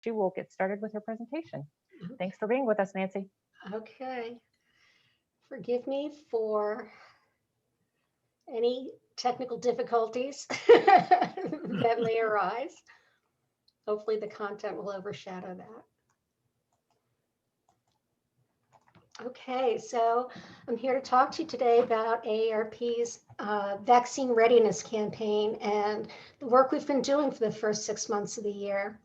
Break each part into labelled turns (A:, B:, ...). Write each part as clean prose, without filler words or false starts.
A: she will get started with her presentation. Thanks for being with us, Nancy.
B: Okay. Forgive me for any technical difficulties that may arise. Hopefully the content will overshadow that. Okay, so I'm here to talk to you today about AARP's vaccine readiness campaign and the work we've been doing for the first 6 months of the year.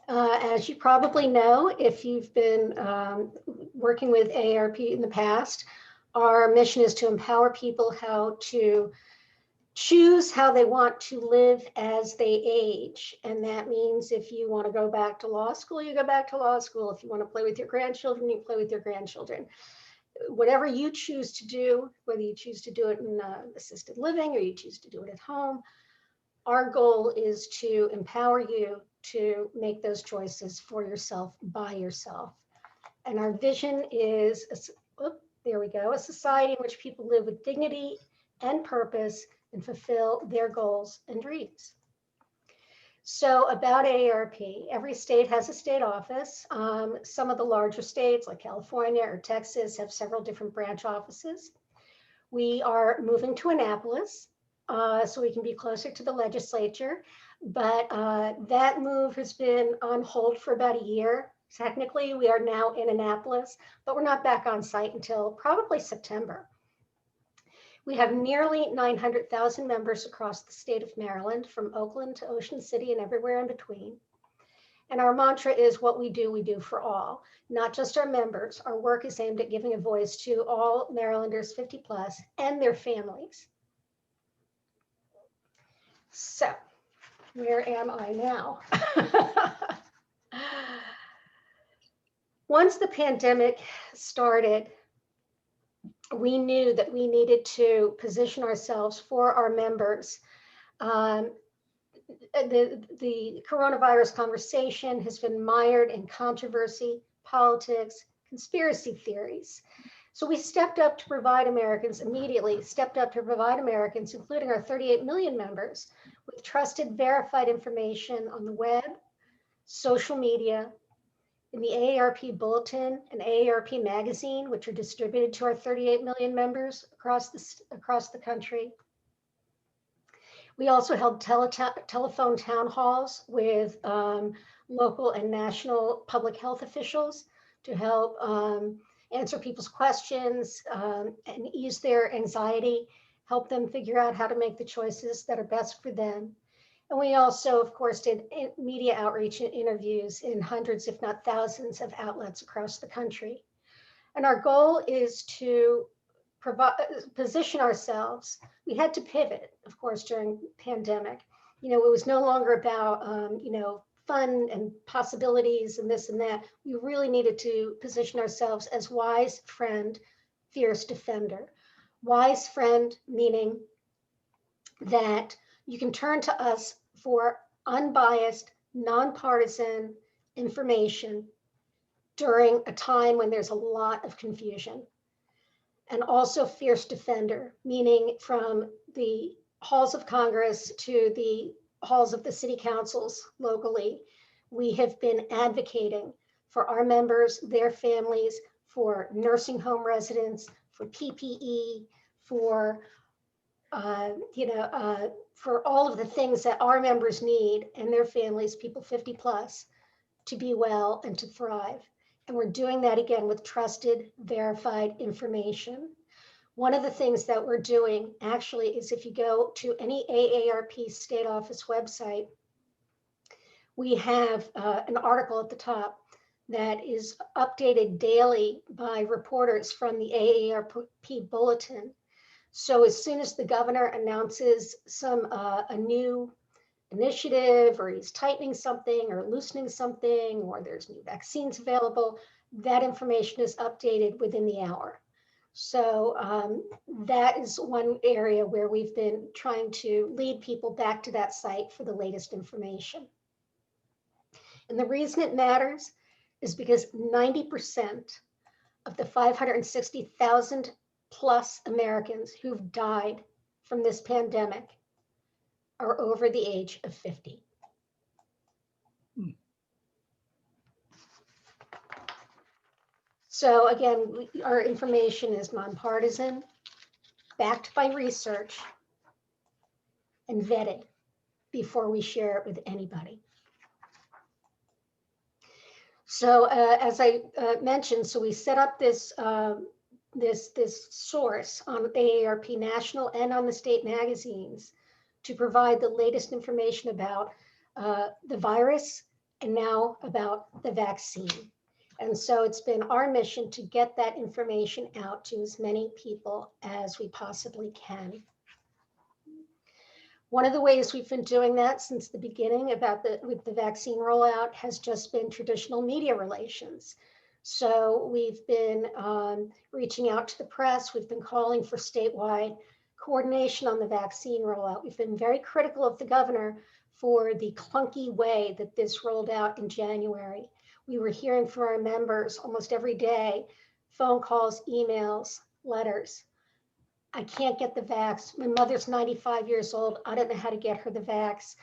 B: As you probably know, if you've been working with AARP in the past, our mission is to empower people how to choose how they want to live as they age. And that means if you want to go back to law school, you go back to law school. If you want to play with your grandchildren, you play with your grandchildren. Whatever you choose to do, whether you choose to do it in assisted living or you choose to do it at home, our goal is to empower you to make those choices for yourself, by yourself. And our vision is, there we go, a society in which people live with dignity and purpose and fulfill their goals and dreams. So about AARP, every state has a state office. Some of the larger states like California or Texas have several different branch offices. We are moving to Annapolis so we can be closer to the legislature, but that move has been on hold for about a year. Technically, we are now in Annapolis, but we're not back on site until probably September. We have nearly 900,000 members across the state of Maryland, from Oakland to Ocean City and everywhere in between. And our mantra is what we do for all, not just our members. Our work is aimed at giving a voice to all Marylanders 50 plus and their families. So, where am I now? Once the pandemic started, we knew that we needed to position ourselves for our members. The coronavirus conversation has been mired in controversy, politics, conspiracy theories. So we stepped up to provide Americans, immediately stepped up to provide Americans, including our 38 million members, with trusted, verified information on the web, social media, in the AARP Bulletin and AARP Magazine, which are distributed to our 38 million members across the country. We also held telephone town halls with local and national public health officials to help answer people's questions and ease their anxiety, help them figure out how to make the choices that are best for them. And we also, of course, did media outreach and interviews in hundreds, if not thousands, of outlets across the country. And our goal is to position ourselves. We had to pivot, of course, during the pandemic. You know, it was no longer about, fun and possibilities and this and that. We really needed to position ourselves as wise friend, fierce defender. Wise friend, meaning that you can turn to us for unbiased, nonpartisan information during a time when there's a lot of confusion. And also fierce defender, meaning from the halls of Congress to the halls of the city councils locally, we have been advocating for our members, their families, for nursing home residents, for PPE, for for all of the things that our members need and their families, people 50 plus, to be well and to thrive. And we're doing that again with trusted, verified information. One of the things that we're doing actually is if you go to any AARP state office website, we have an article at the top that is updated daily by reporters from the AARP Bulletin. So as soon as the governor announces a new initiative, or he's tightening something or loosening something, or there's new vaccines available, that information is updated within the hour. So that is one area where we've been trying to lead people back to that site for the latest information. And the reason it matters is because 90% of the 560,000 plus Americans who've died from this pandemic are over the age of 50. So again, our information is nonpartisan, backed by research, and vetted before we share it with anybody. So as I mentioned, so we set up this this source on AARP National and on the state magazines to provide the latest information about the virus and now about the vaccine. And so it's been our mission to get that information out to as many people as we possibly can. One of the ways we've been doing that since the beginning with the vaccine rollout has just been traditional media relations. So we've been reaching out to the press. We've been calling for statewide coordination on the vaccine rollout. We've been very critical of the governor for the clunky way that this rolled out in January. We were hearing from our members almost every day, phone calls, emails, letters. I can't get the vax. My mother's 95 years old. I don't know how to get her the vax.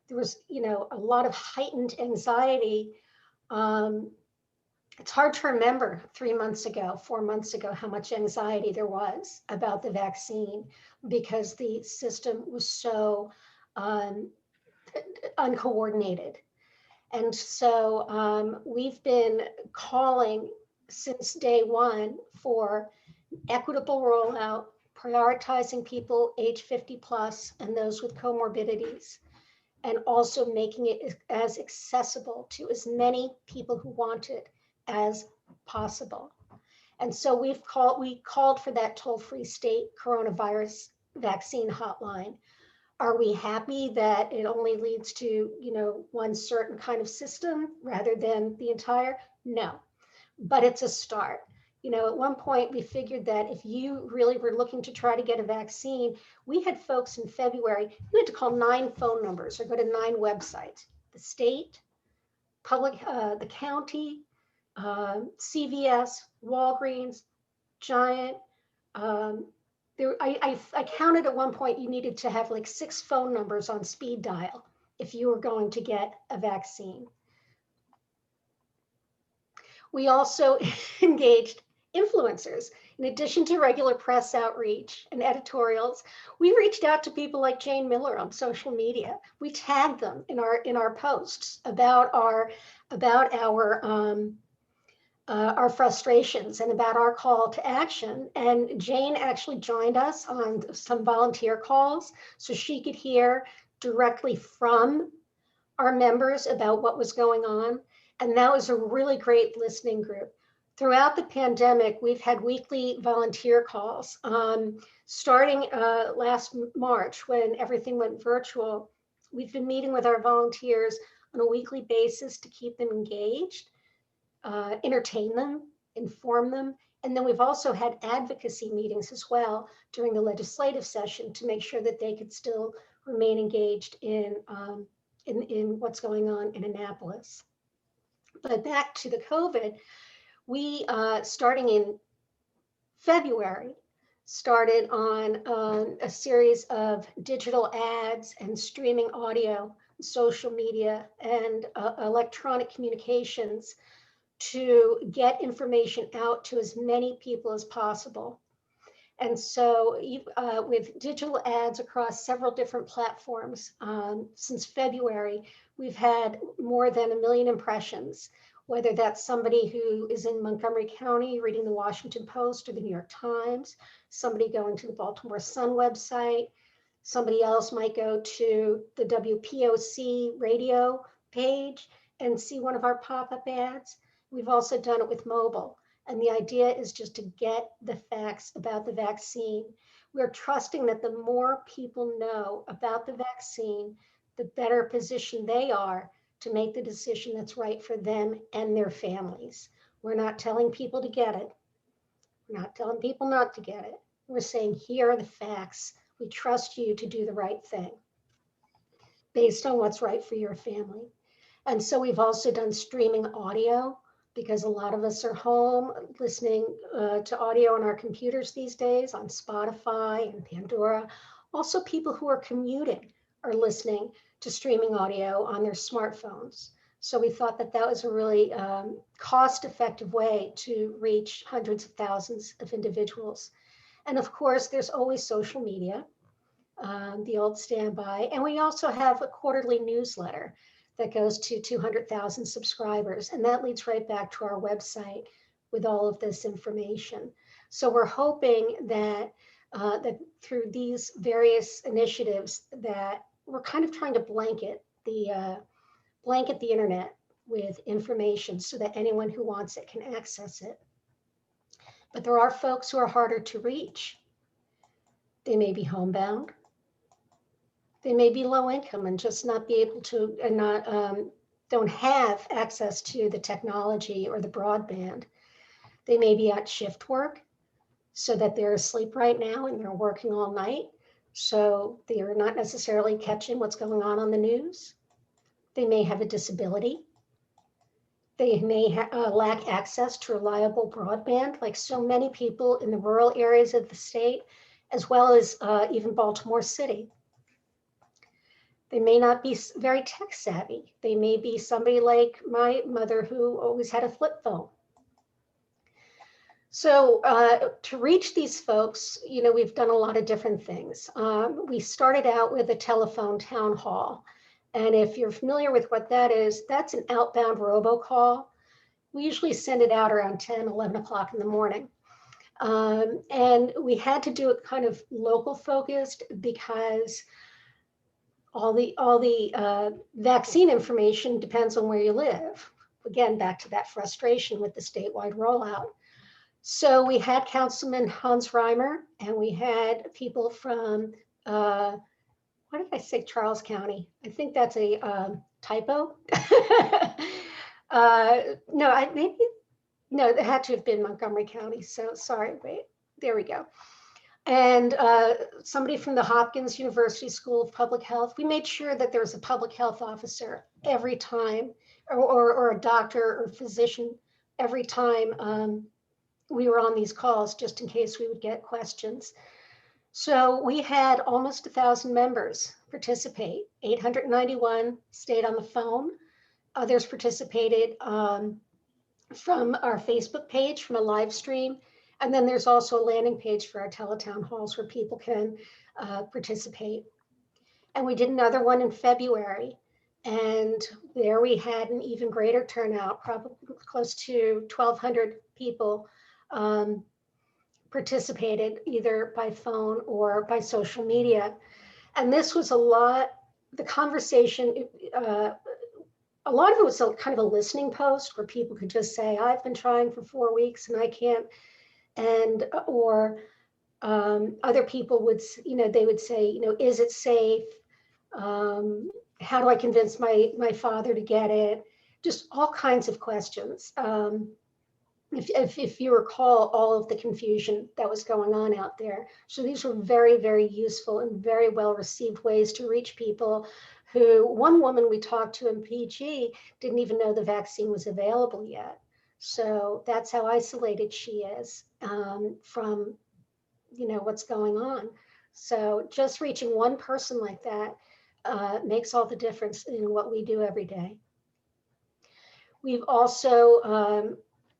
B: There was, a lot of heightened anxiety. It's hard to remember 3 months ago, 4 months ago, how much anxiety there was about the vaccine because the system was so uncoordinated. And so we've been calling since day one for equitable rollout, prioritizing people age 50 plus and those with comorbidities, and also making it as accessible to as many people who want it as possible. And so we called for that toll-free state coronavirus vaccine hotline. Are we happy that it only leads to, one certain kind of system rather than the entire? No, but it's a start. At one point we figured that if you really were looking to try to get a vaccine, we had folks in February, you had to call 9 phone numbers or go to 9 websites, the state, the county, CVS, Walgreens, Giant. I counted at one point, you needed to have like 6 phone numbers on speed dial if you were going to get a vaccine. We also engaged influencers. In addition to regular press outreach and editorials, we reached out to people like Jane Miller on social media. We tagged them in our posts about our frustrations and about our call to action. And Jane actually joined us on some volunteer calls so she could hear directly from our members about what was going on. And that was a really great listening group. Throughout the pandemic, we've had weekly volunteer calls. Starting last March, when everything went virtual, we've been meeting with our volunteers on a weekly basis to keep them engaged, entertain them, inform them. And then we've also had advocacy meetings as well during the legislative session to make sure that they could still remain engaged in what's going on in Annapolis. But back to the COVID, we, starting in February, started on a series of digital ads and streaming audio, social media, and electronic communications to get information out to as many people as possible. And so with digital ads across several different platforms, since February, we've had more than 1 million impressions, whether that's somebody who is in Montgomery County reading the Washington Post or the New York Times, somebody going to the Baltimore Sun website, somebody else might go to the WPOC radio page and see one of our pop-up ads. We've also done it with mobile. And the idea is just to get the facts about the vaccine. We're trusting that the more people know about the vaccine, the better position they are to make the decision that's right for them and their families. We're not telling people to get it. We're not telling people not to get it. We're saying, here are the facts. We trust you to do the right thing based on what's right for your family. And so we've also done streaming audio, because a lot of us are home listening to audio on our computers these days on Spotify and Pandora. Also, people who are commuting are listening to streaming audio on their smartphones. So we thought that that was a really cost-effective way to reach hundreds of thousands of individuals. And of course, there's always social media, the old standby. And we also have a quarterly newsletter that goes to 200,000 subscribers. And that leads right back to our website with all of this information. So we're hoping that, that through these various initiatives that we're kind of trying to blanket the internet with information so that anyone who wants it can access it. But there are folks who are harder to reach. They may be homebound. They may be low income and just not be able to, and not don't have access to the technology or the broadband. They may be at shift work so that they're asleep right now and they're working all night. So they are not necessarily catching what's going on the news. They may have a disability. They may lack access to reliable broadband, like so many people in the rural areas of the state, as well as even Baltimore City. They may not be very tech savvy. They may be somebody like my mother who always had a flip phone. So to reach these folks, you know, we've done a lot of different things. We started out with a telephone town hall. And if you're familiar with what that is, that's an outbound robocall. We usually send it out around 10, 11 o'clock in the morning. And we had to do it kind of local focused because all the vaccine information depends on where you live. Again, back to that frustration with the statewide rollout. So we had Councilman Hans Reimer, and we had people from, what did I say, Charles County? I think that's a typo. No, it had to have been Montgomery County. So sorry, wait, there we go. And somebody from the Hopkins University School of Public Health. We made sure that there was a public health officer every time, or a doctor or physician every time we were on these calls, just in case we would get questions. So we had almost 1,000 members participate. 891 stayed on the phone. Others participated from our Facebook page, from a live stream. And then there's also a landing page for our teletown halls where people can participate. And we did another one in February. And there we had an even greater turnout, probably close to 1,200 people participated either by phone or by social media. And this was a lot, the conversation, a lot of it was kind of a listening post where people could just say, I've been trying for 4 weeks and I can't, and, or other people would, you know, they would say, you know, is it safe? How do I convince my father to get it? Just all kinds of questions. If you recall all of the confusion that was going on out there. So these were very, very useful and very well received ways to reach people who, one woman we talked to in PG didn't even know the vaccine was available yet. So that's how isolated she is from, you know, what's going on. So just reaching one person like that makes all the difference in what we do every day. We've also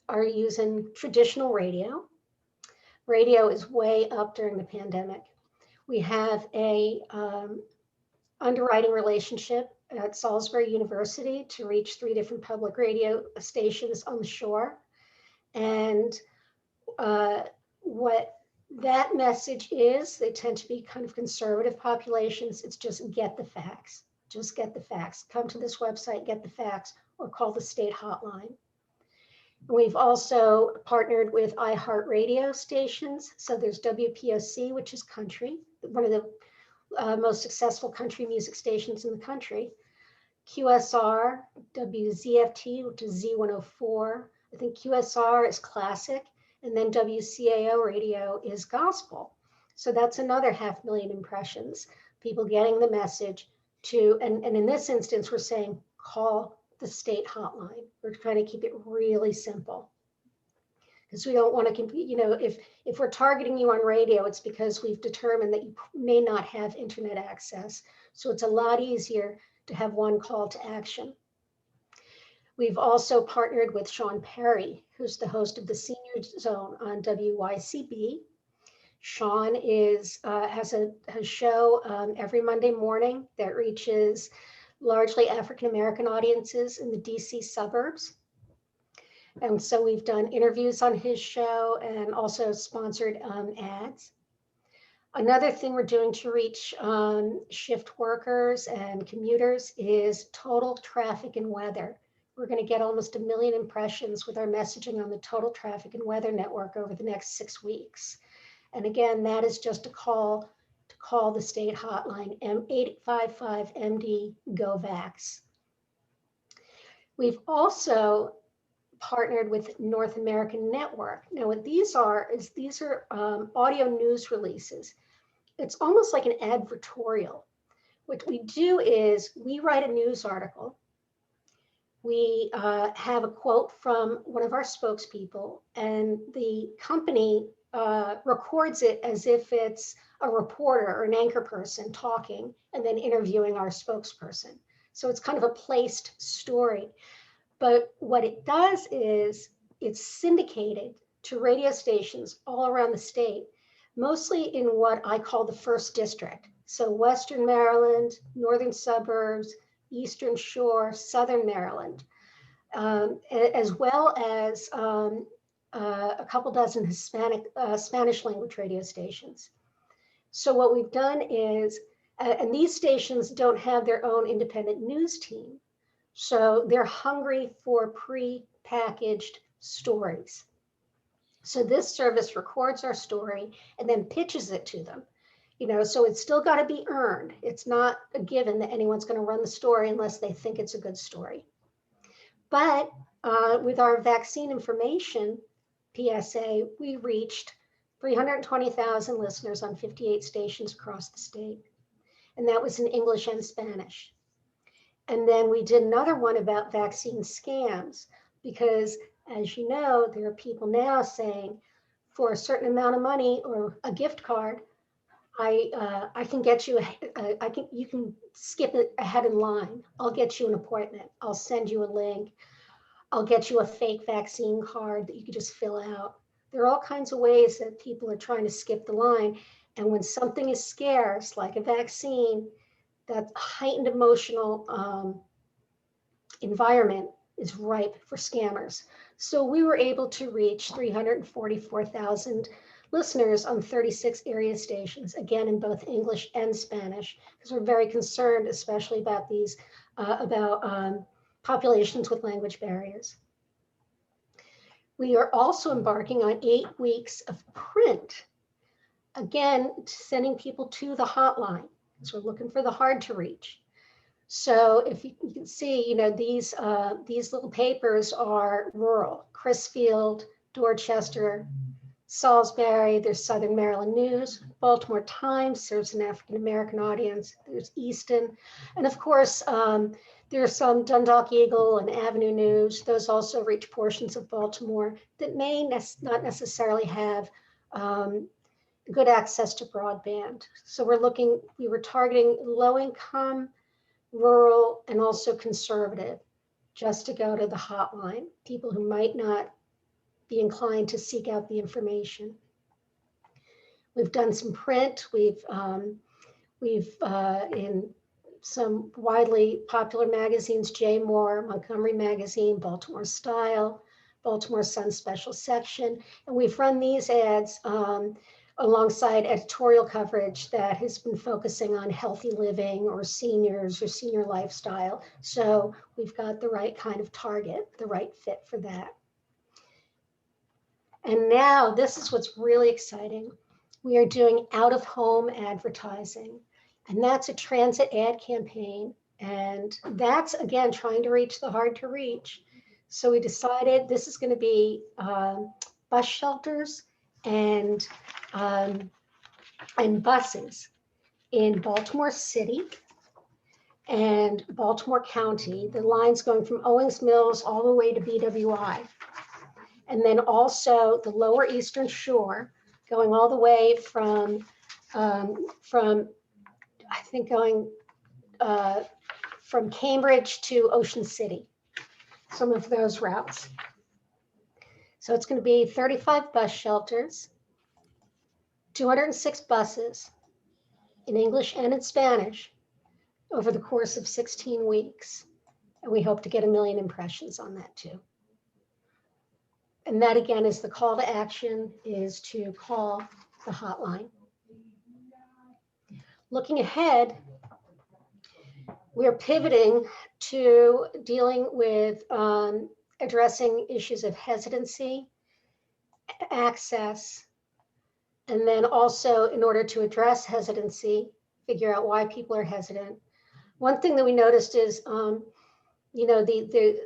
B: are using traditional radio. Radio is way up during the pandemic. We have a underwriting relationship at Salisbury University to reach 3 different public radio stations on the shore. And what that message is, they tend to be kind of conservative populations. It's just get the facts, just get the facts. Come to this website, get the facts, or call the state hotline. We've also partnered with iHeartRadio stations. So there's WPOC, which is country, one of the most successful country music stations in the country. QSR, WZFT, which is Z104. I think QSR is classic. And then WCAO radio is gospel. So that's another 500,000 impressions, people getting the message to, and in this instance, we're saying call the state hotline. We're trying to keep it really simple because we don't want to compete. You know, if we're targeting you on radio, it's because we've determined that you may not have internet access. So it's a lot easier to have one call to action. We've also partnered with Sean Perry, who's the host of the Senior Zone on WYCB. Sean has a show every Monday morning that reaches largely African-American audiences in the DC suburbs. And so we've done interviews on his show and also sponsored ads. Another thing we're doing to reach shift workers and commuters is total traffic and weather. We're going to get almost 1 million impressions with our messaging on the Total Traffic and Weather Network over the next 6 weeks. And again, that is just a call to call the state hotline, 855-MD-GO-VAX. We've also partnered with North American Network. Now, what these are audio news releases. It's almost like an advertorial. What we do is we write a news article. We have a quote from one of our spokespeople, and the company records it as if it's a reporter or an anchor person talking and then interviewing our spokesperson. So it's kind of a placed story. But what it does is it's syndicated to radio stations all around the state, mostly in what I call the first district. So Western Maryland, Northern Suburbs, Eastern Shore, Southern Maryland, as well as a couple dozen Spanish language radio stations. So what we've done is, and these stations don't have their own independent news team, so they're hungry for pre-packaged stories. So this service records our story and then pitches it to them. So it's still got to be earned. It's not a given that anyone's going to run the story unless they think it's a good story. But with our vaccine information PSA, we reached 320,000 listeners on 58 stations across the state. And that was in English and Spanish. And then we did another one about vaccine scams, because as you know, there are people now saying for a certain amount of money or a gift card, I can get you, you can skip it ahead in line. I'll get you an appointment. I'll send you a link. I'll get you a fake vaccine card that you can just fill out. There are all kinds of ways that people are trying to skip the line. And when something is scarce, like a vaccine, that heightened emotional environment is ripe for scammers. So we were able to reach 344,000 listeners on 36 area stations, again, in both English and Spanish, because we're very concerned, especially about these, populations with language barriers. We are also embarking on 8 weeks of print, again, sending people to the hotline. So we're looking for the hard to reach. So if you can see, these little papers are rural: Crisfield, Dorchester, Salisbury. There's Southern Maryland News. Baltimore Times serves an African-American audience. There's Easton. And of course, there's some Dundalk Eagle and Avenue News. Those also reach portions of Baltimore that may not necessarily have good access to broadband. So we were targeting low income, rural, and also conservative, just to go to the hotline, people who might not be inclined to seek out the information. We've done some print. We've in some widely popular magazines, J. Moore, Montgomery Magazine, Baltimore Style, Baltimore Sun Special Section, and we've run these ads alongside editorial coverage that has been focusing on healthy living or seniors or senior lifestyle. So we've got the right kind of target, the right fit for that. And now this is what's really exciting. We are doing out-of-home advertising, and that's a transit ad campaign. And that's, again, trying to reach the hard to reach. So we decided this is going to be bus shelters and buses in Baltimore City and Baltimore County. The line's going from Owings Mills all the way to BWI. And then also the lower Eastern Shore, going all the way from Cambridge to Ocean City. some of those routes. So it's going to be 35 bus shelters, 206 buses in English and in Spanish over the course of 16 weeks. And we hope to get 1 million impressions on that too. And that again is the call to action, is to call the hotline. Looking ahead, we're pivoting to dealing with addressing issues of hesitancy, access, and then also, in order to address hesitancy, figure out why people are hesitant. One thing that we noticed is, the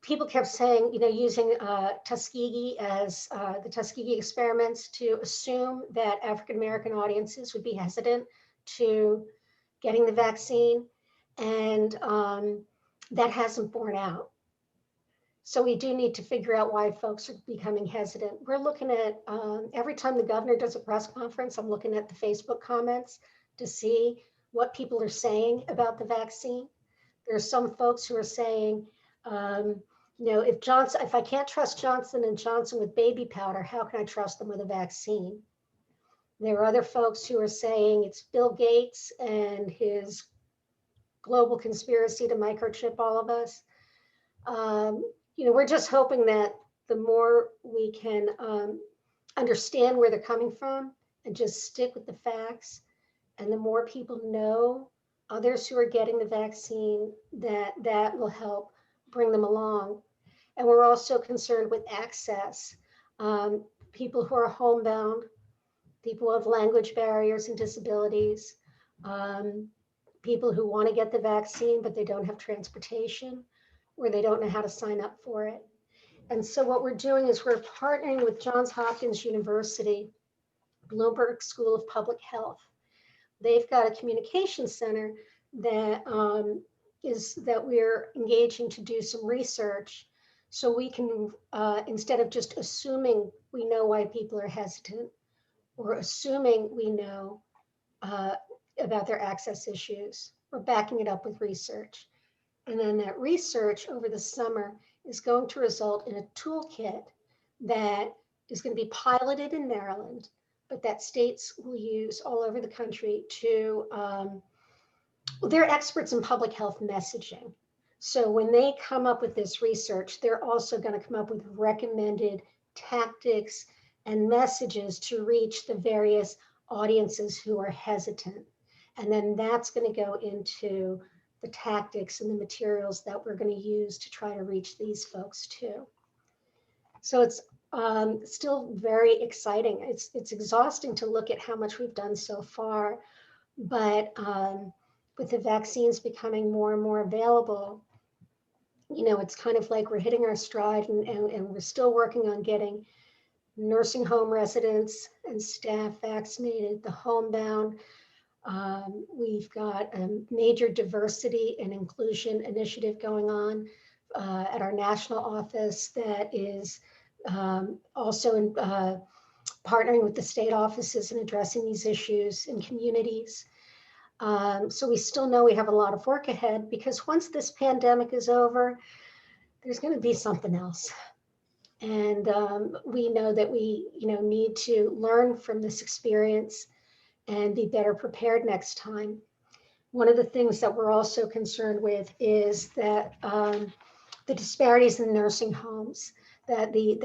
B: people kept saying, using Tuskegee as the Tuskegee experiments to assume that African-American audiences would be hesitant to getting the vaccine. And that hasn't borne out. So we do need to figure out why folks are becoming hesitant. We're looking at, every time the governor does a press conference, I'm looking at the Facebook comments to see what people are saying about the vaccine. There's some folks who are saying, if I can't trust Johnson & Johnson with baby powder, how can I trust them with a vaccine? There are other folks who are saying it's Bill Gates and his global conspiracy to microchip all of us. We're just hoping that the more we can understand where they're coming from and just stick with the facts, and the more people know others who are getting the vaccine, that will help bring them along. And we're also concerned with access. People who are homebound, people who have language barriers and disabilities, people who want to get the vaccine, but they don't have transportation, or they don't know how to sign up for it. And so what we're doing is we're partnering with Johns Hopkins University, Bloomberg School of Public Health. They've got a communication center that we're engaging to do some research, so we can, instead of just assuming we know why people are hesitant, or assuming we know about their access issues, we're backing it up with research. And then that research over the summer is going to result in a toolkit that is going to be piloted in Maryland, but that states will use all over the country to, they're experts in public health messaging. So when they come up with this research, they're also going to come up with recommended tactics and messages to reach the various audiences who are hesitant. And then that's going to go into the tactics and the materials that we're going to use to try to reach these folks too. So it's still very exciting. It's exhausting to look at how much we've done so far, but with the vaccines becoming more and more available, it's kind of like we're hitting our stride, and we're still working on getting nursing home residents and staff vaccinated, the homebound. We've got a major diversity and inclusion initiative going on at our national office that is also in, partnering with the state offices and addressing these issues in communities. So we still know we have a lot of work ahead, because once this pandemic is over, there's going to be something else. And we know that we need to learn from this experience and be better prepared next time. One of the things that we're also concerned with is that the disparities in nursing homes, that the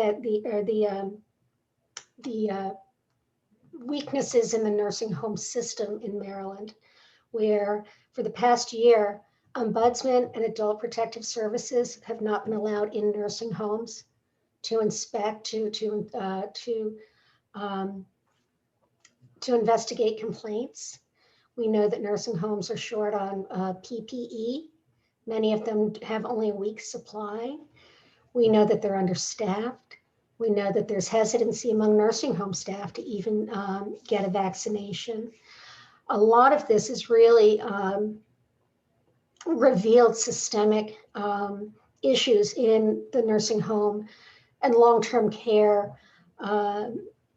B: weaknesses in the nursing home system in Maryland, where for the past year, ombudsman and adult protective services have not been allowed in nursing homes to inspect, to investigate complaints. We know that nursing homes are short on PPE. Many of them have only a week's supply. We know that they're understaffed. We know that there's hesitancy among nursing home staff to even get a vaccination. A lot of this is really revealed systemic issues in the nursing home and long-term care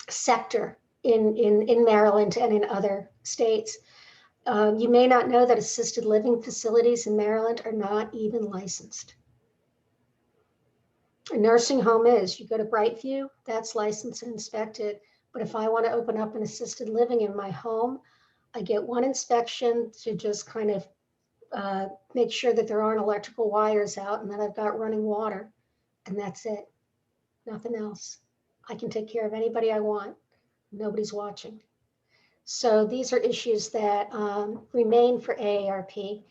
B: sector in Maryland and in other states. You may not know that assisted living facilities in Maryland are not even licensed. A nursing home is, you go to Brightview, that's licensed and inspected. But if I want to open up an assisted living in my home, I get one inspection to just kind of make sure that there aren't electrical wires out and that I've got running water. And that's it. Nothing else. I can take care of anybody I want. Nobody's watching. So these are issues that remain for AARP.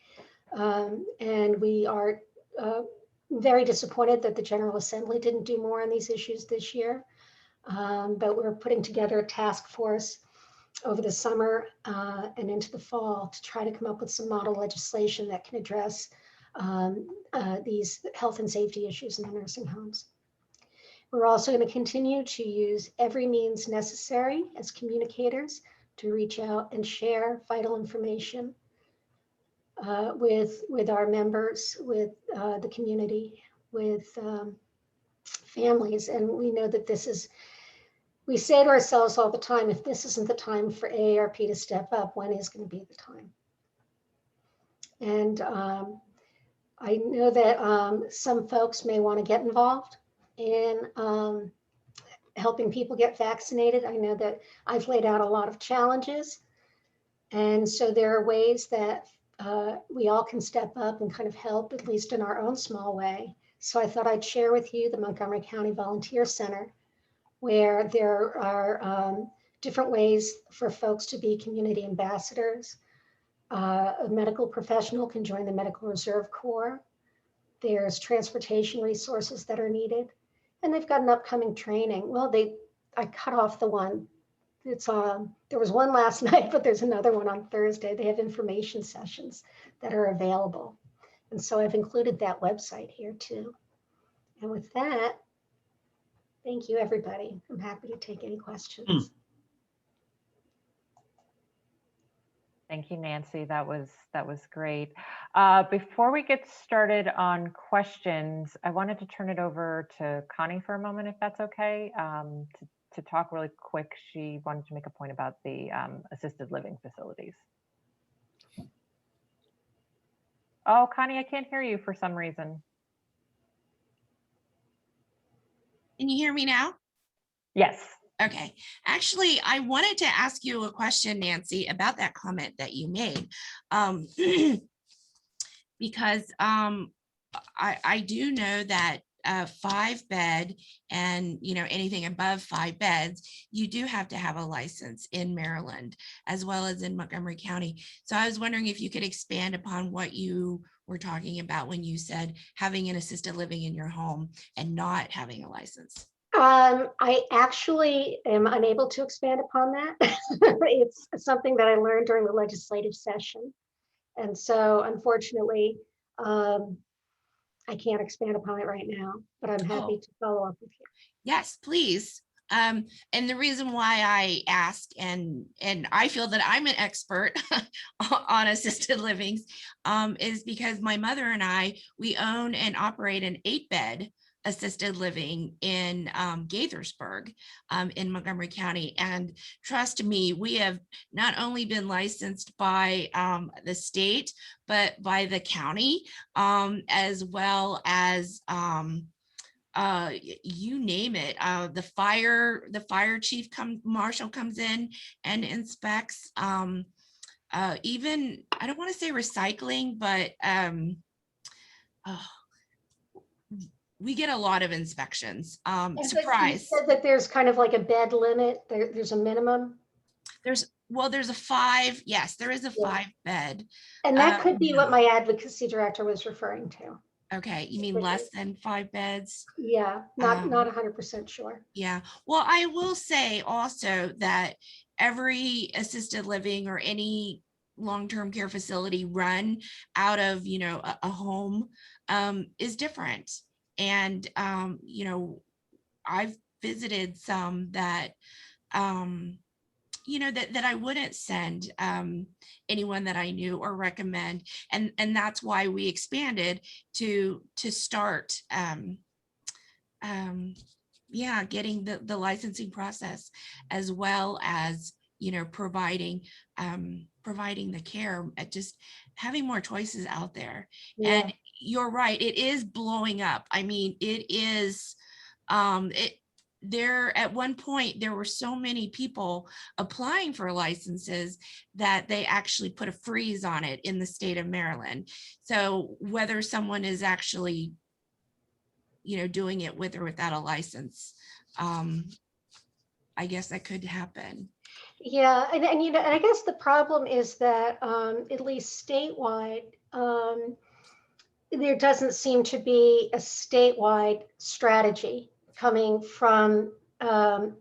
B: And we are very disappointed that the General Assembly didn't do more on these issues this year. But we're putting together a task force over the summer and into the fall to try to come up with some model legislation that can address these health and safety issues in the nursing homes. We're also going to continue to use every means necessary as communicators to reach out and share vital information with our members, with the community, with families. And we know that this is, we say to ourselves all the time, if this isn't the time for AARP to step up, when is going to be the time? And I know that some folks may want to get involved in helping people get vaccinated. I know that I've laid out a lot of challenges. And so there are ways that we all can step up and kind of help, at least in our own small way. So I thought I'd share with you the Montgomery County Volunteer Center, where there are different ways for folks to be community ambassadors. A medical professional can join the Medical Reserve Corps. There's transportation resources that are needed. And they've got an upcoming training. Well, I cut off the one. It's there was one last night, but there's another one on Thursday. They have information sessions that are available. And so I've included that website here too. And with that, thank you, everybody. I'm happy to take any questions.
A: Thank you, Nancy. That was great. Before we get started on questions, I wanted to turn it over to Connie for a moment, if that's okay, to talk really quick. She wanted to make a point about the assisted living facilities. Oh, Connie, I can't hear you for some reason.
C: Can you hear me now?
A: Yes.
C: Okay. Actually, I wanted to ask you a question, Nancy, about that comment that you made. Because I do know that 5-bed and anything above 5 beds, you do have to have a license in Maryland as well as in Montgomery County. So I was wondering if you could expand upon what you were talking about when you said having an assisted living in your home and not having a license.
B: I actually am unable to expand upon that. It's something that I learned during the legislative session. And so unfortunately, I can't expand upon it right now, but I'm happy to follow up with you.
C: Yes, please. And the reason why I asked, and I feel that I'm an expert on assisted livings, is because my mother and we own and operate an 8-bed assisted living in Gaithersburg in Montgomery County. And trust me, we have not only been licensed by the state, but by the county, as well as you name it. The fire chief marshal comes in and inspects. Even, I don't want to say recycling, but we get a lot of inspections. Surprise.
B: You said that there's kind of like a bed limit. There's a minimum.
C: There's a 5. Yes, there is a 5-bed.
B: And that could be what my advocacy director was referring to.
C: Okay, you mean less than 5 beds?
B: Yeah, not 100% sure.
C: Yeah, well, I will say also that every assisted living or any long-term care facility run out of a home is different. And I've visited some that that I wouldn't send anyone that I knew or recommend, and that's why we expanded to start getting the licensing process, as well as providing the care, just having more choices out there. Yeah. And you're right. It is blowing up. I mean, it is, there at one point, there were so many people applying for licenses that they actually put a freeze on it in the state of Maryland. So whether someone is actually, doing it with or without a license, I guess that could happen.
B: Yeah, and and I guess the problem is that at least statewide, there doesn't seem to be a statewide strategy coming from the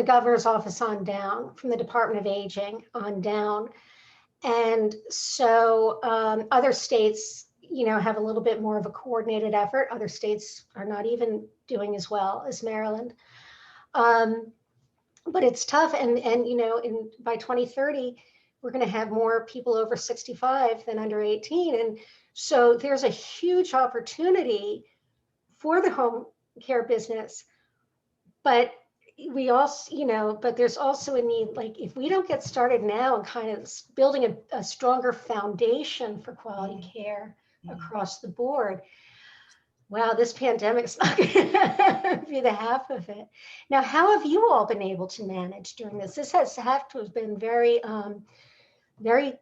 B: governor's office on down, from the Department of Aging on down. And so other states, have a little bit more of a coordinated effort. Other states are not even doing as well as Maryland. But it's tough. And by 2030, we're going to have more people over 65 than under 18. And so there's a huge opportunity for the home care business. But we also, but there's also a need, like if we don't get started now and kind of building a stronger foundation for quality care across the board, wow, this pandemic's not going to be the half of it. Now, how have you all been able to manage during this? This has have to have been very, very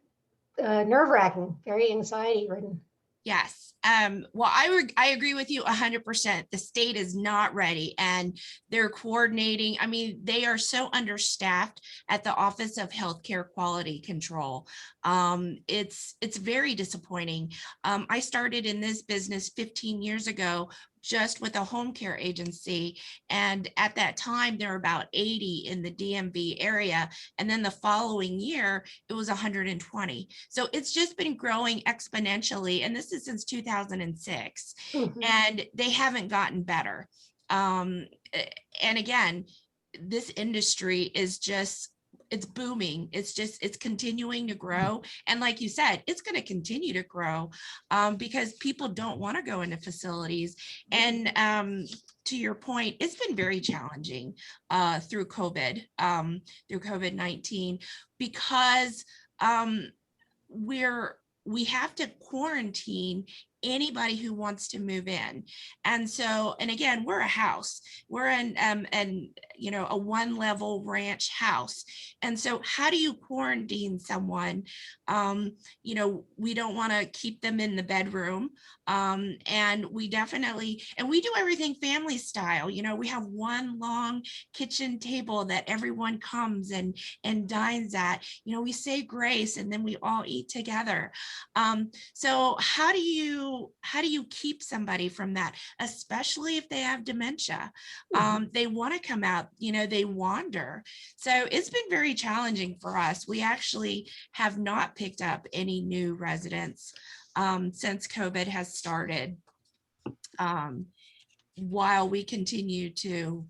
B: nerve-wracking, very anxiety-ridden.
C: Yes. Well, I agree with you 100%. The state is not ready and they're coordinating. I mean, they are so understaffed at the Office of Healthcare Quality Control. It's very disappointing. I started in this business 15 years ago, just with a home care agency. And at that time, there were about 80 in the DMV area. And then the following year, it was 120. So it's just been growing exponentially. And this is since 2006.
B: Mhm.
C: And they haven't gotten better. And again, this industry is just, it's booming. It's continuing to grow. And like you said, it's going to continue to grow because people don't want to go into facilities. And to your point, it's been very challenging through COVID-19, because we have to quarantine anybody who wants to move in. And so, and again, we're a house, we're in a one level ranch house. And so how do you quarantine someone? We don't want to keep them in the bedroom. And we do everything family style. We have one long kitchen table that everyone comes and dines at. We say grace and then we all eat together. So how do you keep somebody from that, especially if they have dementia? They want to come out, they wander. So it's been very challenging for us. We actually have not picked up any new residents since COVID has started. While we continue to,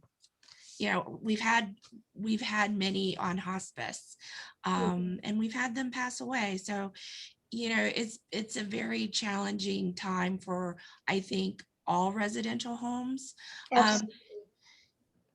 C: we've had many on hospice, and we've had them pass away. So it's a very challenging time for, I think, all residential homes.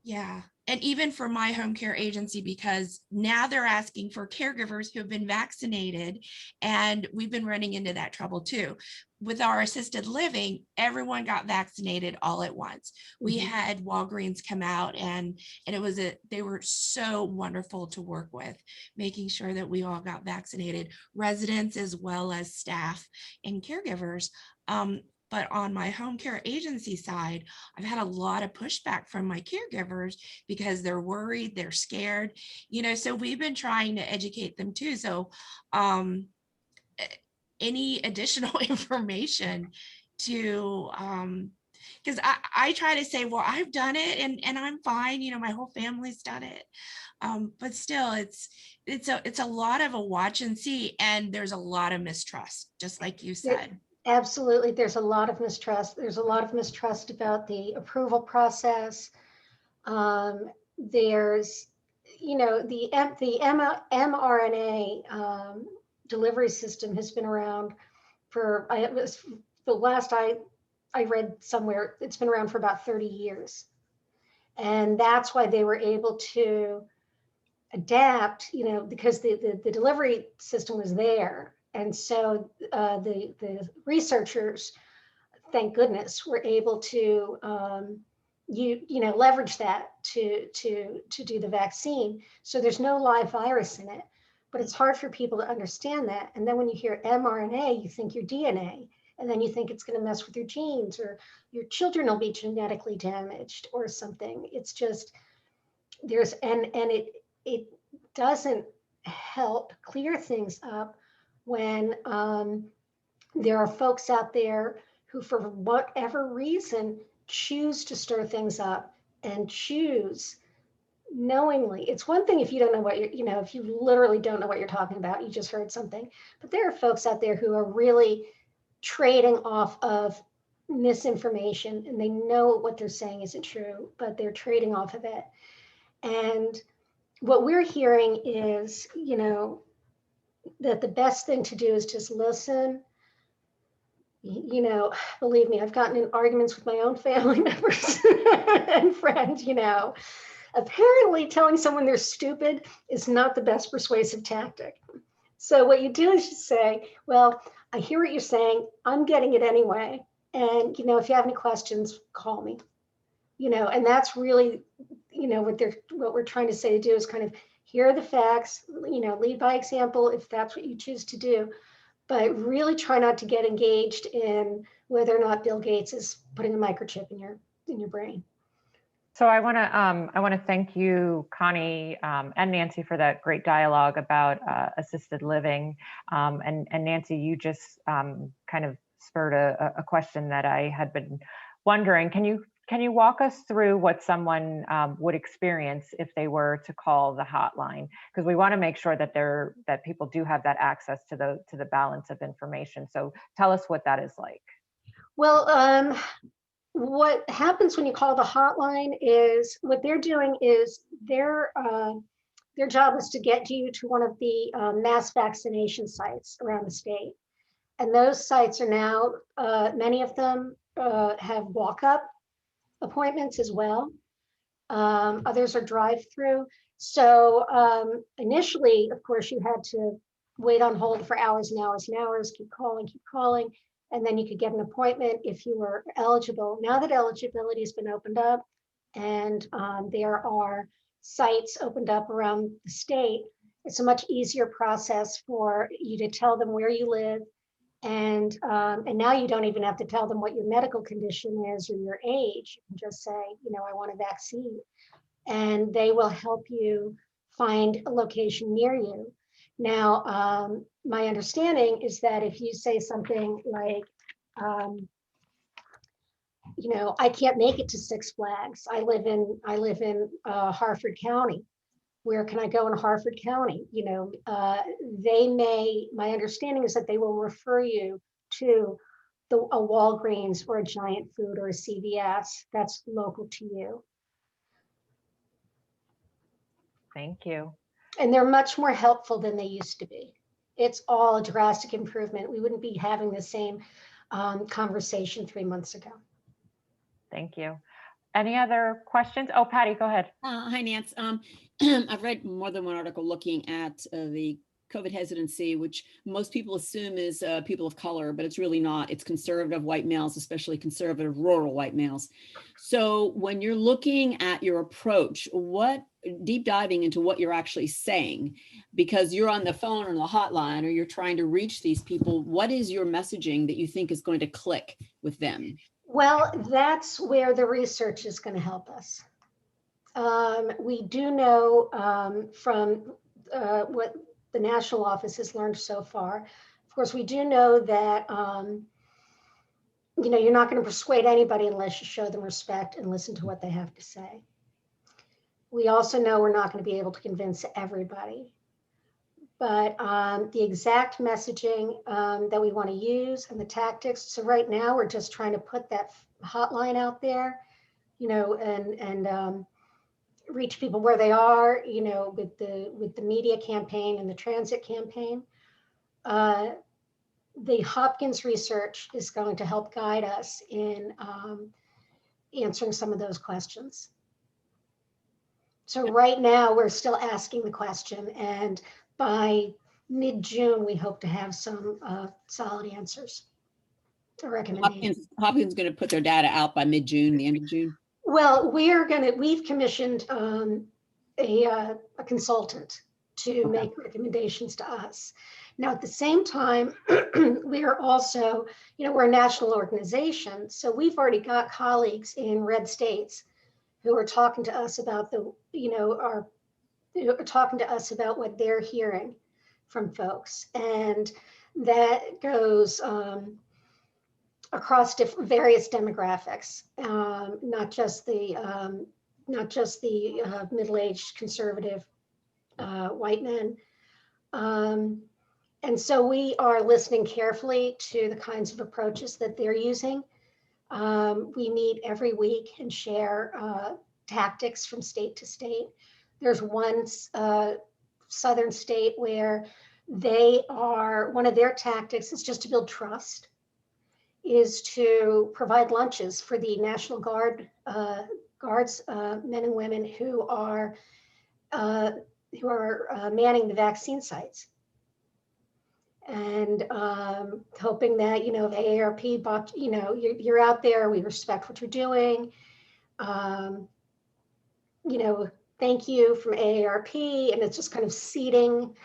C: Yeah. And even for my home care agency, because now they're asking for caregivers who have been vaccinated, and we've been running into that trouble too. With our assisted living, everyone got vaccinated all at once. We had Walgreens come out and they were so wonderful to work with, making sure that we all got vaccinated, residents as well as staff and caregivers. But on my home care agency side, I've had a lot of pushback from my caregivers because they're worried, they're scared, so we've been trying to educate them too. So any additional information to, because I try to say, well, I've done it and I'm fine, my whole family's done it. But still, it's a lot of a watch and see, and there's a lot of mistrust, just like you said.
B: Absolutely. There's a lot of mistrust. There's a lot of mistrust about the approval process. There's, the mRNA delivery system has been around for, the last I read somewhere, it's been around for about 30 years. And that's why they were able to adapt, because the delivery system was there. And so the researchers, thank goodness, were able to leverage that to do the vaccine. So there's no live virus in it, but it's hard for people to understand that. And then when you hear mRNA, you think your DNA, and then you think it's going to mess with your genes, or your children will be genetically damaged or something. It's just it doesn't help clear things up when there are folks out there who, for whatever reason, choose to stir things up and choose knowingly. It's one thing if you don't know what if you literally don't know what you're talking about, you just heard something. But there are folks out there who are really trading off of misinformation, and they know what they're saying isn't true, but they're trading off of it. And what we're hearing is, that the best thing to do is just listen. Believe me, I've gotten in arguments with my own family members and friends. Apparently telling someone they're stupid is not the best persuasive tactic. So what you do is you say, well, I hear what you're saying, I'm getting it anyway, and if you have any questions, call me. And that's really what we're trying to say to do is kind of here are the facts, lead by example if that's what you choose to do, but really try not to get engaged in whether or not Bill Gates is putting a microchip in your brain.
A: So I want to thank you, Connie, and Nancy, for that great dialogue about assisted living. And Nancy, you just kind of spurred a question that I had been wondering. Can you walk us through what someone would experience if they were to call the hotline? Because we want to make sure that people do have that access to the balance of information. So tell us what that is like.
B: Well, what happens when you call the hotline is what they're doing is their job is to get you to one of the mass vaccination sites around the state. And those sites are now, many of them have walk-up appointments as well. Others are drive-through. So initially, of course, you had to wait on hold for hours and hours and hours, keep calling, and then you could get an appointment if you were eligible. Now that eligibility has been opened up and there are sites opened up around the state, it's a much easier process for you to tell them where you live. And now you don't even have to tell them what your medical condition is or your age. You can just say, I want a vaccine. And they will help you find a location near you. Now, my understanding is that if you say something like, I can't make it to Six Flags. I live in Harford County. Where can I go in Harford County? My understanding is that they will refer you to a Walgreens or a Giant Food or a CVS that's local to you.
A: Thank you.
B: And they're much more helpful than they used to be. It's all a drastic improvement. We wouldn't be having the same conversation 3 months ago.
A: Thank you. Any other questions? Oh, Patty, go ahead.
D: Hi, Nance. I've read more than one article looking at the COVID hesitancy, which most people assume is people of color, but it's really not. It's conservative white males, especially conservative rural white males. So when you're looking at your approach, deep diving into what you're actually saying, because you're on the phone or the hotline, or you're trying to reach these people, what is your messaging that you think is going to click with them?
B: Well, that's where the research is going to help us. We do know from what the national office has learned so far. Of course, we do know that you're not going to persuade anybody unless you show them respect and listen to what they have to say. We also know we're not going to be able to convince everybody. But the exact messaging that we want to use and the tactics. So right now we're just trying to put that hotline out there, and reach people where they are, with the media campaign and the transit campaign. The Hopkins research is going to help guide us in answering some of those questions. So right now we're still asking the question, and by mid-June, we hope to have some solid answers or recommendations.
D: Hopkins going to put their data out by mid-June, the end of June.
B: Well, we've commissioned a consultant to make recommendations to us. Now, at the same time, we are also, we're a national organization, so we've already got colleagues in red states who are talking to us about talking to us about what they're hearing from folks, and that goes across various demographics, not just the middle-aged conservative white men. And so we are listening carefully to the kinds of approaches that they're using. We meet every week and share tactics from state to state. There's one southern state where one of their tactics is just to build trust, is to provide lunches for the National Guards, men and women who are manning the vaccine sites. And hoping that, if AARP bought, you're out there, we respect what you're doing. Thank you from AARP. And it's just kind of seeding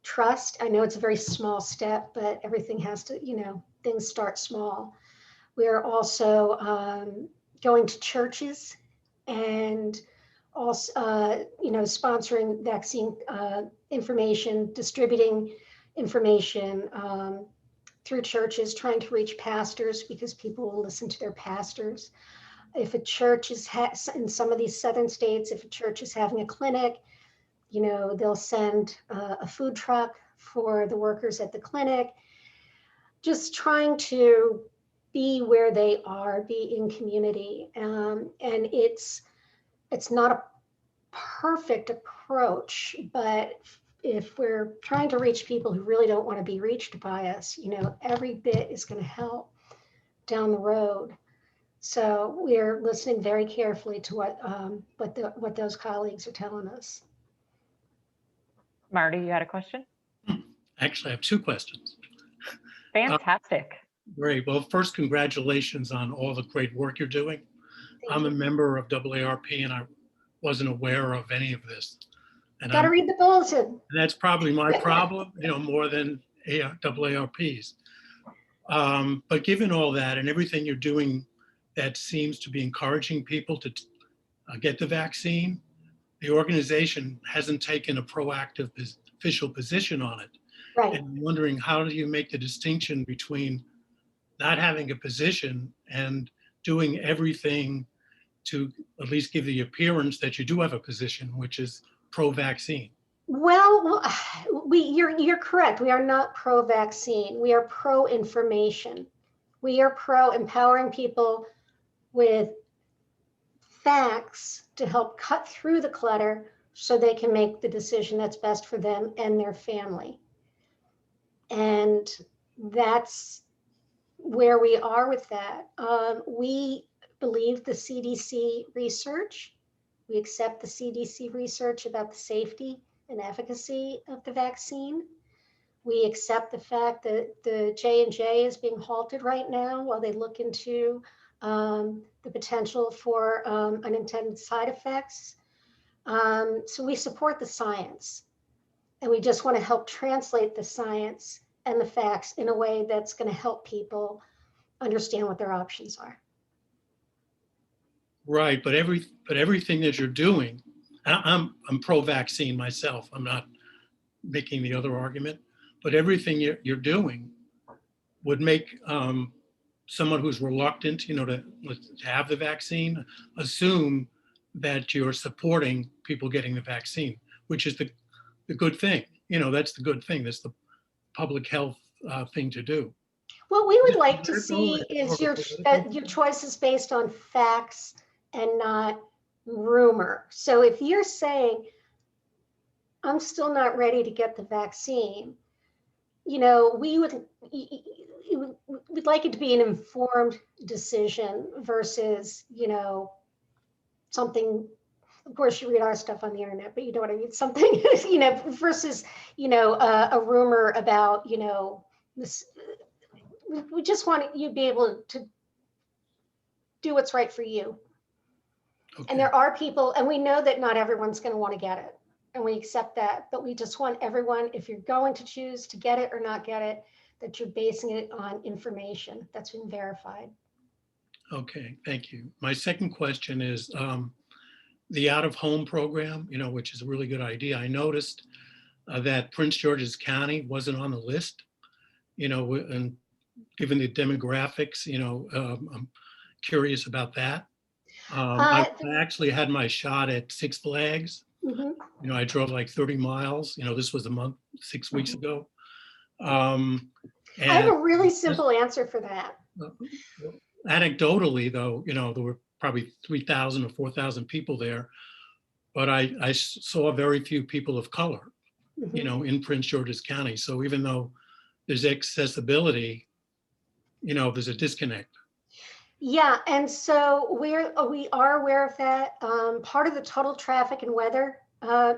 B: trust. I know it's a very small step, but everything has to, things start small. We are also going to churches and also, sponsoring vaccine information, distributing information through churches, trying to reach pastors because people will listen to their pastors. If a church is, in some of these southern states, if a church is having a clinic, they'll send a food truck for the workers at the clinic, just trying to be where they are, be in community. And it's not a perfect approach, but if we're trying to reach people who really don't want to be reached by us, every bit is going to help down the road. So we're listening very carefully to what those colleagues are telling us.
A: Marty, you had a question?
E: Actually, I have two questions.
A: Fantastic.
E: Great. Well, first, congratulations on all the great work you're doing. I'm a member of AARP and I wasn't aware of any of this. And
B: Got to read the bulletin.
E: That's probably my problem, more than AARP's. But given all that and everything you're doing that seems to be encouraging people to get the vaccine, the organization hasn't taken a proactive official position on it.
B: Right.
E: And I'm wondering, how do you make the distinction between not having a position and doing everything to at least give the appearance that you do have a position, which is pro-vaccine?
B: Well, you're correct. We are not pro-vaccine. We are pro-information. We are pro-empowering people with facts to help cut through the clutter so they can make the decision that's best for them and their family. And that's where we are with that. We believe the CDC research. We accept the CDC research about the safety and efficacy of the vaccine. We accept the fact that the J&J is being halted right now while they look into the potential for unintended side effects. So we support the science, and we just want to help translate the science and the facts in a way that's going to help people understand what their options are.
E: Right, but everything that you're doing, I'm pro-vaccine myself. I'm not making the other argument, but everything you're doing would make someone who's reluctant, to have the vaccine, assume that you're supporting people getting the vaccine, which is the good thing. That's the good thing. That's the public health thing to do.
B: What we would like to see is your choices based on facts and not rumor. So if you're saying, I'm still not ready to get the vaccine, we'd like it to be an informed decision versus, something of course you read our stuff on the internet, but you know what I mean? Something, versus, a rumor about, this, we just want you to be able to do what's right for you. And
E: Okay.
B: there are people, and we know that not everyone's going to want to get it, and we accept that, but we just want everyone, if you're going to choose to get it or not get it, that you're basing it on information that's been verified.
E: Okay, thank you. My second question is the out-of-home program, which is a really good idea. I noticed that Prince George's County wasn't on the list, and given the demographics, I'm curious about that. I actually had my shot at Six Flags.
B: Mhm.
E: I drove like 30 miles. This was a month, 6 weeks
B: Mhm.
E: ago.
B: I have
E: And
B: a really simple answer for that.
E: anecdotally, though, there were probably 3,000 or 4,000 people there, but I saw very few people of color,
B: Mhm.
E: in Prince George's County. So even though there's accessibility, there's a disconnect.
B: Yeah, and so we are aware of that. Part of the total traffic and weather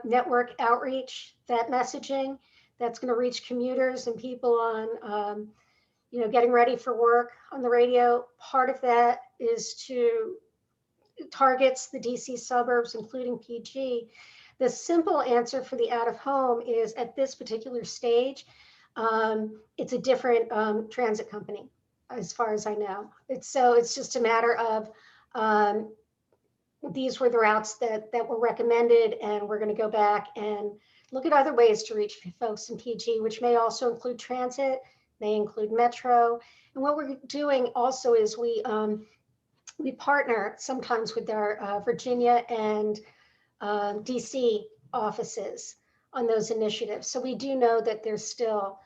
B: network outreach, that messaging that's going to reach commuters and people on, getting ready for work on the radio. Part of that is to targets the DC suburbs, including PG. The simple answer for the out of home is at this particular stage, it's a different transit company, as far as I know. It's just a matter of these were the routes that were recommended, and we're going to go back and look at other ways to reach folks in PG, which may also include transit, may include metro. And what we're doing also is we partner sometimes with our Virginia and DC offices on those initiatives. So we do know that there's still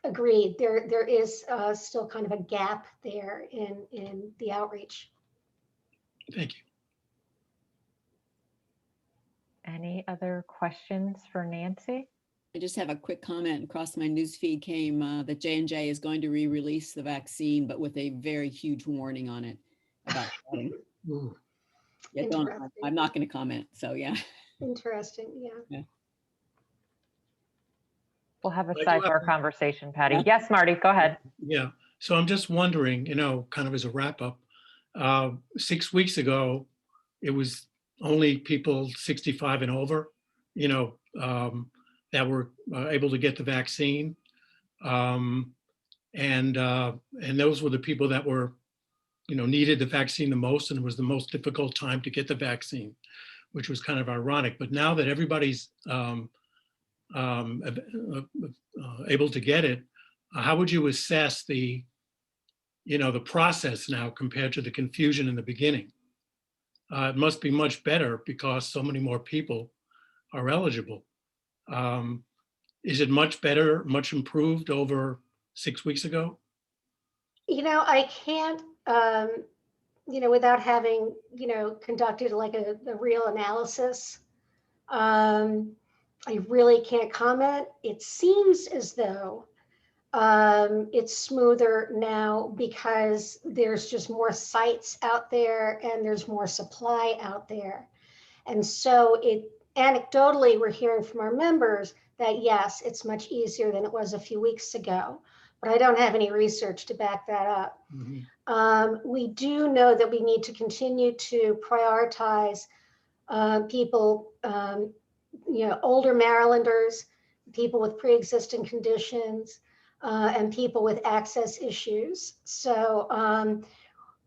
B: agreed. There is still kind of a gap there in the outreach.
E: Thank you.
A: Any other questions for Nancy?
D: I just have a quick comment. Across my newsfeed came that J&J is going to re-release the vaccine, but with a very huge warning on it about flooding.
E: Ooh.
D: Yeah, I'm not going to comment. So yeah.
B: Interesting. Yeah.
A: We'll have a
E: I do have
A: sidebar
E: one.
A: conversation, Patty.
D: Yeah.
A: Yes, Marty, go ahead.
E: Yeah. So I'm just wondering, kind of as a wrap up, 6 weeks ago, it was only people 65 and over, that were able to get the vaccine. And those were the people that were, needed the vaccine the most, and it was the most difficult time to get the vaccine, which was kind of ironic. But now that everybody's able to get it, how would you assess the process now compared to the confusion in the beginning? It must be much better because so many more people are eligible. Is it much better, much improved over 6 weeks ago?
B: I can't, without having, conducted like a real analysis, I really can't comment. It seems as though it's smoother now because there's just more sites out there and there's more supply out there. And so anecdotally, we're hearing from our members that yes, it's much easier than it was a few weeks ago, but I don't have any research to back that up. Mm-hmm. We do know that we need to continue to prioritize people, older Marylanders, people with pre-existing conditions, and people with access issues. So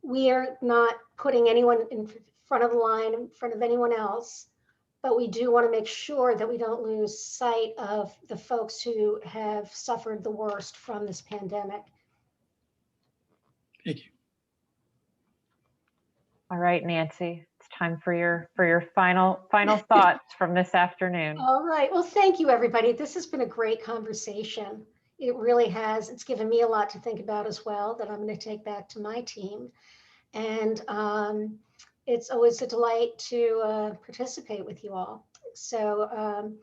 B: we are not putting anyone in front of the line, in front of anyone else, but we do want to make sure that we don't lose sight of the folks who have suffered the worst from this pandemic.
E: Thank you.
A: All right, Nancy, it's time for your final thoughts from this afternoon.
B: All right. Well, thank you, everybody. This has been a great conversation. It really has. It's given me a lot to think about as well that I'm going to take back to my team. And it's always a delight to participate with you all. So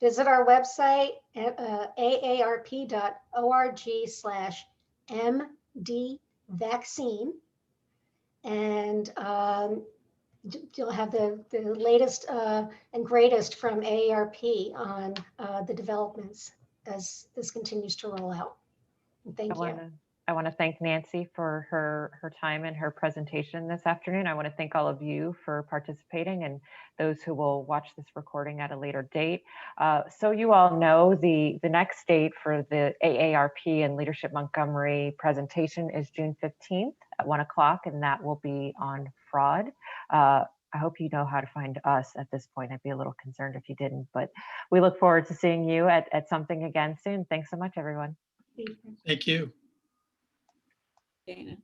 B: visit our website at aarp.org/mdvaccine. And You'll have the latest and greatest from AARP on the developments as this continues to roll out. And thank you.
A: I want to thank Nancy for her time and her presentation this afternoon. I want to thank all of you for participating and those who will watch this recording at a later date. So you all know the next date for the AARP and Leadership Montgomery presentation is June 15th at 1 o'clock, and that will be on fraud. I hope you know how to find us at this point. I'd be a little concerned if you didn't, but we look forward to seeing you at something again soon. Thanks so much, everyone.
E: Thank you.
D: Dana.